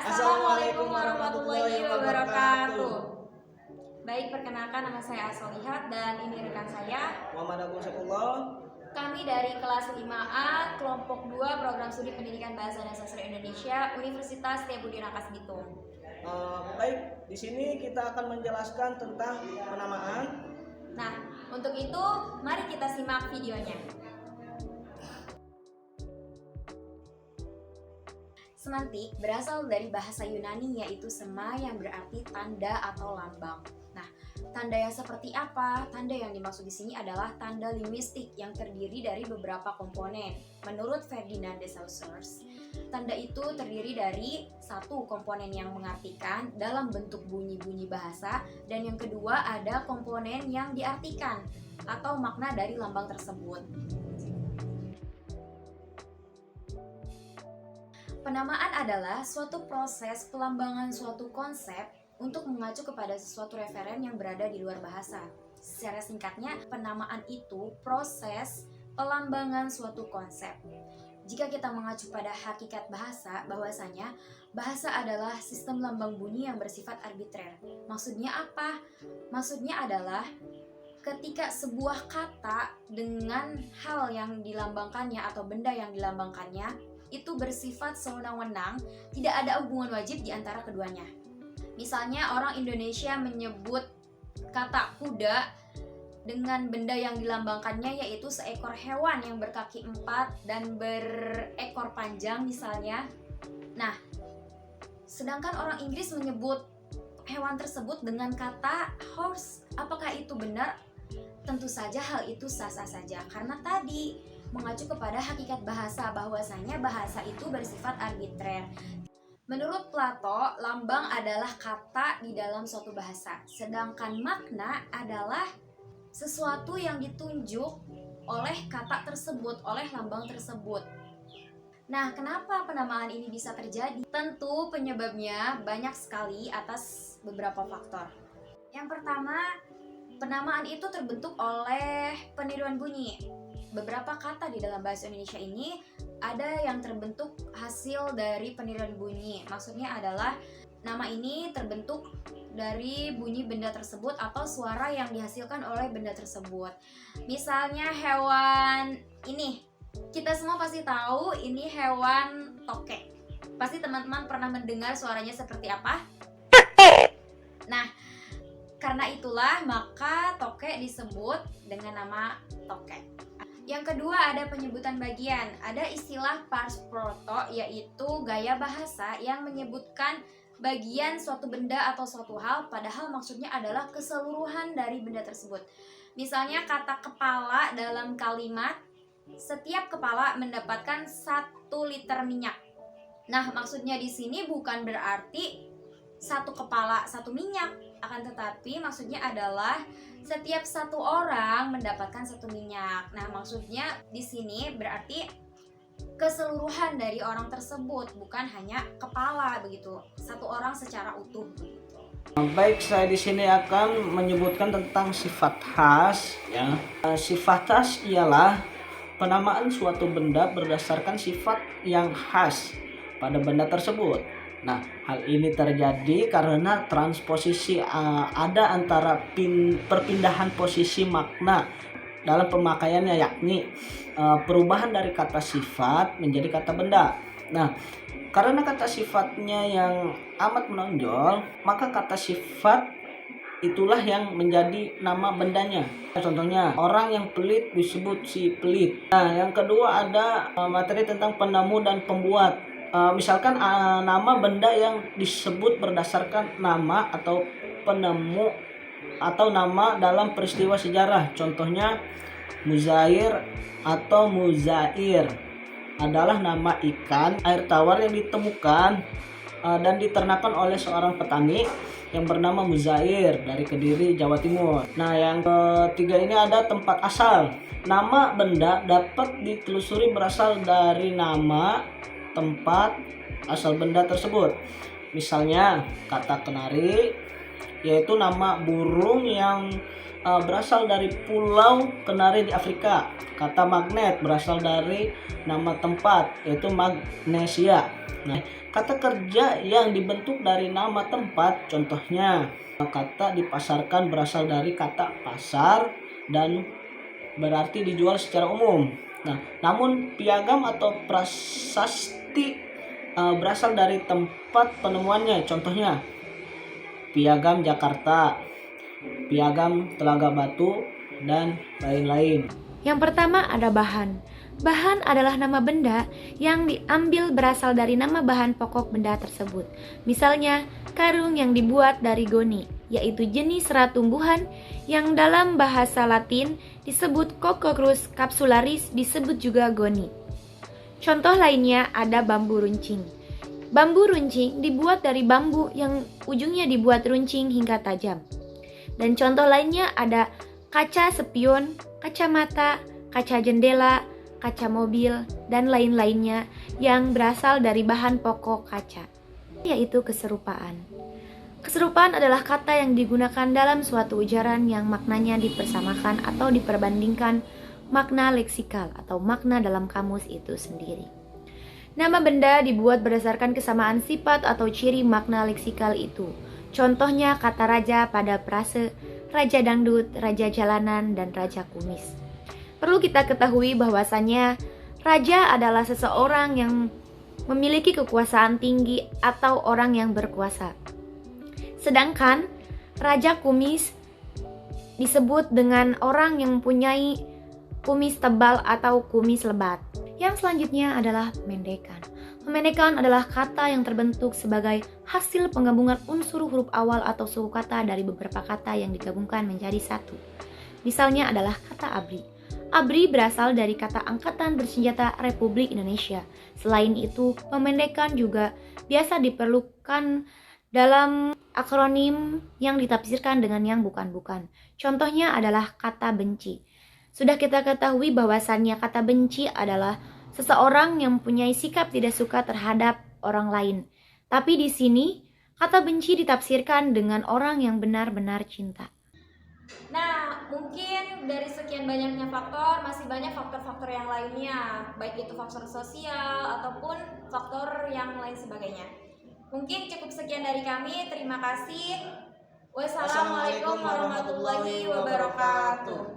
Assalamualaikum warahmatullahi wabarakatuh. Baik, perkenalkan nama saya Asolihat dan ini rekan saya Muhammad Agung Saifullah. Kami dari kelas 5A kelompok 2 program studi pendidikan bahasa dan sastra Indonesia Universitas Setiabudi Rangkas Bitung. Baik, di sini kita akan menjelaskan tentang penamaan. Nah, untuk itu mari kita simak videonya. Semantik berasal dari bahasa Yunani yaitu sema yang berarti tanda atau lambang. Nah, tanda yang seperti apa? Tanda yang dimaksud di sini adalah tanda linguistik yang terdiri dari beberapa komponen. Menurut Ferdinand de Saussure, tanda itu terdiri dari satu komponen yang mengartikan dalam bentuk bunyi-bunyi bahasa dan yang kedua ada komponen yang diartikan atau makna dari lambang tersebut. Penamaan adalah suatu proses pelambangan suatu konsep untuk mengacu kepada sesuatu referen yang berada di luar bahasa. Secara singkatnya, penamaan itu proses pelambangan suatu konsep. Jika kita mengacu pada hakikat bahasa, bahwasanya bahasa adalah sistem lambang bunyi yang bersifat arbitrer. Maksudnya apa? Maksudnya adalah ketika sebuah kata dengan hal yang dilambangkannya atau benda yang dilambangkannya itu bersifat sewenang-wenang, tidak ada hubungan wajib di antara keduanya. Misalnya orang Indonesia menyebut kata kuda dengan benda yang dilambangkannya yaitu seekor hewan yang berkaki 4 dan berekor panjang misalnya. Nah, sedangkan orang Inggris menyebut hewan tersebut dengan kata horse. Apakah itu benar? Tentu saja hal itu sah-sah saja karena tadi mengacu kepada hakikat bahasa bahwasanya bahasa itu bersifat arbitrer. Menurut Plato, lambang adalah kata di dalam suatu bahasa, sedangkan makna adalah sesuatu yang ditunjuk oleh kata tersebut, oleh lambang tersebut. Nah, kenapa penamaan ini bisa terjadi? Tentu penyebabnya banyak sekali atas beberapa faktor. Yang pertama, penamaan itu terbentuk oleh peniruan bunyi. Beberapa kata di dalam bahasa Indonesia ini ada yang terbentuk hasil dari peniruan bunyi. Maksudnya adalah nama ini terbentuk dari bunyi benda tersebut atau suara yang dihasilkan oleh benda tersebut. Misalnya hewan ini, kita semua pasti tahu ini hewan tokek. Pasti teman-teman pernah mendengar suaranya seperti apa? Nah, karena itulah maka tokek disebut dengan nama tokek. Yang kedua ada penyebutan bagian. Ada istilah pars proto yaitu gaya bahasa yang menyebutkan bagian suatu benda atau suatu hal padahal maksudnya adalah keseluruhan dari benda tersebut. Misalnya kata kepala dalam kalimat setiap kepala mendapatkan 1 liter minyak. Nah, maksudnya di sini bukan berarti satu kepala satu minyak, akan tetapi maksudnya adalah setiap satu orang mendapatkan 1 minyak. Nah, maksudnya di sini berarti keseluruhan dari orang tersebut, bukan hanya kepala begitu, satu orang secara utuh begitu. Baik, saya di sini akan menyebutkan tentang sifat khas. Sifat khas ialah penamaan suatu benda berdasarkan sifat yang khas pada benda tersebut. Nah, hal ini terjadi karena transposisi ada antara perpindahan posisi makna dalam pemakaiannya, yakni perubahan dari kata sifat menjadi kata benda. Nah, karena kata sifatnya yang amat menonjol, maka kata sifat itulah yang menjadi nama bendanya. Contohnya, orang yang pelit disebut si pelit. Nah, yang kedua ada materi tentang penemu dan pembuat. Misalkan nama benda yang disebut berdasarkan nama atau penemu atau nama dalam peristiwa sejarah. Contohnya Muzair atau Muzair adalah nama ikan air tawar yang ditemukan dan diternakan oleh seorang petani yang bernama Muzair dari Kediri, Jawa Timur. Nah, yang ketiga ini ada tempat asal. Nama benda dapat ditelusuri berasal dari nama tempat asal benda tersebut. Misalnya kata kenari yaitu nama burung yang berasal dari Pulau Kenari di Afrika. Kata magnet berasal dari nama tempat, yaitu Magnesia. Nah, kata kerja yang dibentuk dari nama tempat, contohnya kata dipasarkan berasal dari kata pasar dan berarti dijual secara umum. Nah, namun piagam atau prasasti berasal dari tempat penemuannya, contohnya piagam Jakarta, piagam Telaga Batu, dan lain-lain. Yang pertama ada bahan. Bahan adalah nama benda yang diambil berasal dari nama bahan pokok benda tersebut. Misalnya, karung yang dibuat dari goni, yaitu jenis serat tumbuhan yang dalam bahasa Latin disebut Coccus capsularis, disebut juga goni. Contoh lainnya ada bambu runcing. Bambu runcing dibuat dari bambu yang ujungnya dibuat runcing hingga tajam. Dan contoh lainnya ada kaca spion, kacamata, kaca jendela, kaca mobil, dan lain-lainnya yang berasal dari bahan pokok kaca, yaitu keserupaan. Keserupaan adalah kata yang digunakan dalam suatu ujaran yang maknanya dipersamakan atau diperbandingkan makna leksikal atau makna dalam kamus itu sendiri. Nama benda dibuat berdasarkan kesamaan sifat atau ciri makna leksikal itu. Contohnya kata raja pada frase raja dangdut, raja jalanan, dan raja kumis. Perlu kita ketahui bahwasannya raja adalah seseorang yang memiliki kekuasaan tinggi atau orang yang berkuasa. Sedangkan raja kumis disebut dengan orang yang mempunyai kumis tebal atau kumis lebat. Yang selanjutnya adalah pemendekan. Pemendekan adalah kata yang terbentuk sebagai hasil penggabungan unsur huruf awal atau suku kata dari beberapa kata yang digabungkan menjadi satu. Misalnya adalah kata ABRI. ABRI berasal dari kata Angkatan Bersenjata Republik Indonesia. Selain itu, pemendekan juga biasa diperlukan dalam akronim yang ditafsirkan dengan yang bukan-bukan. Contohnya adalah kata benci. Sudah kita ketahui bahwasannya kata benci adalah seseorang yang mempunyai sikap tidak suka terhadap orang lain. Tapi di sini, kata benci ditafsirkan dengan orang yang benar-benar cinta. Nah, mungkin dari sekian banyaknya faktor, masih banyak faktor-faktor yang lainnya, baik itu faktor sosial ataupun faktor yang lain sebagainya. Mungkin cukup sekian dari kami, terima kasih. Wassalamualaikum warahmatullahi wabarakatuh.